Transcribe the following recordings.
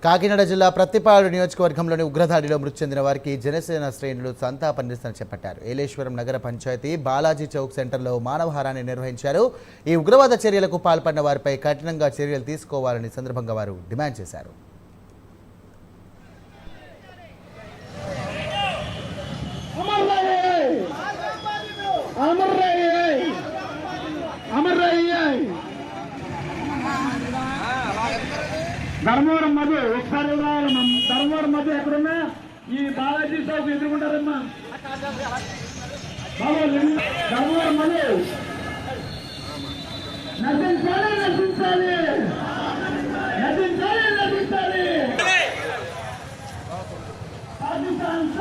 కాకినాడ జిల్లా ప్రత్తిపాడు నియోజకవర్గంలోని ఉగ్రదాడిలో మృతి చెందిన వారికి జనసేన శ్రేణులు సంతాప నిరసన చేపట్టారు. ఏలేశ్వరం నగర పంచాయతీ బాలాజీ చౌక్ సెంటర్లో మానవహారాన్ని నిర్వహించారు. ఈ ఉగ్రవాద చర్యలకు పాల్పడిన వారిపై కఠినంగా చర్యలు తీసుకోవాలని సందర్భంగా వారు డిమాండ్ చేశారు. ధర్మవరం మధ్య ఒకసారి ధర్మవరం మధ్య ఎక్కడున్నా ఈ బాలాజీ చౌక్ ఎదుర్కొంటారమ్మా. ధర్మవరం మధ్య నశించాలి నశించాలి నశించాలి నశించాలి. పాకిస్తాన్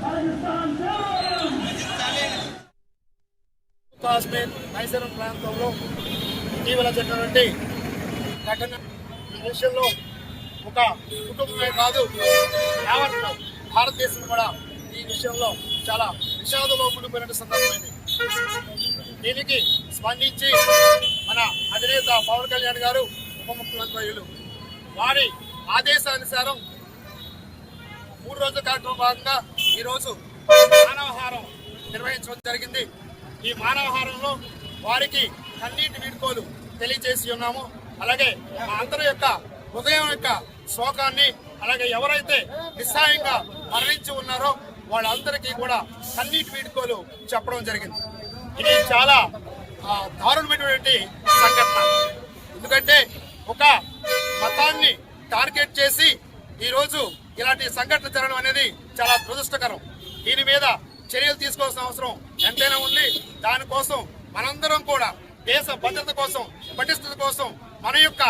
పాకిస్తాన్ కాశ్మీర్ మైసూరం ప్రాంతంలో ఇటీవల జరిగినటువంటి ఘటన ఈ విషయంలో ఒక కుటుంబమే కాదు యావత్ భారతదేశం కూడా ఈ విషయంలో చాలా విషాదంలో మునిగిపోయిన సందర్భమైంది. దీనికి స్పందించి మన అధినేత పవన్ కళ్యాణ్ గారు, ఉప ముఖ్యమంత్రి వారి ఆదేశానుసారం 3 రోజుల కార్యక్రమం భాగంగా ఈరోజు మానవహారం నిర్వహించడం జరిగింది. ఈ మానవహారంలో వారికి కన్నీటి వీడ్కోలు తెలియజేసి ఉన్నాము. అలాగే మా అందరి యొక్క హృదయం యొక్క శోకాన్ని, అలాగే ఎవరైతే నిస్సాయంగా మరణించి ఉన్నారో వాళ్ళందరికీ కూడా కన్నీటి వీడ్కోలు చెప్పడం జరిగింది. ఇది చాలా దారుణమైనటువంటి సంఘటన. ఎందుకంటే ఒక మతాన్ని టార్గెట్ చేసి ఈరోజు ఇలాంటి సంఘటన జరగడం అనేది చాలా దురదృష్టకరం. దీని మీద చర్యలు తీసుకోవాల్సిన అవసరం ఎంతైనా ఉంది. దానికోసం మనందరం కూడా దేశ భద్రత కోసం, పటిష్టత కోసం మన యొక్క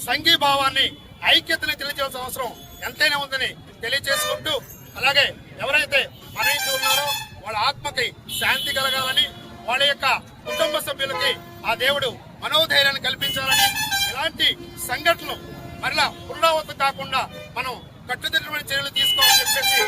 సంఘీభావాన్ని, ఐక్యతని తెలియజేయాల్సిన అవసరం ఎంతైనా ఉందని తెలియజేసుకుంటూ, అలాగే ఎవరైతే మరణించి ఉన్నారో వాళ్ళ ఆత్మకి శాంతి కలగాలని, వాళ్ళ యొక్క కుటుంబ సభ్యులకి ఆ దేవుడు మనోధైర్యాన్ని కల్పించాలని, ఇలాంటి సంఘటనలు మరలా పునరావృతం కాకుండా మనం కట్టుదిట్టమైన చర్యలు తీసుకోవాలని చెప్పేసి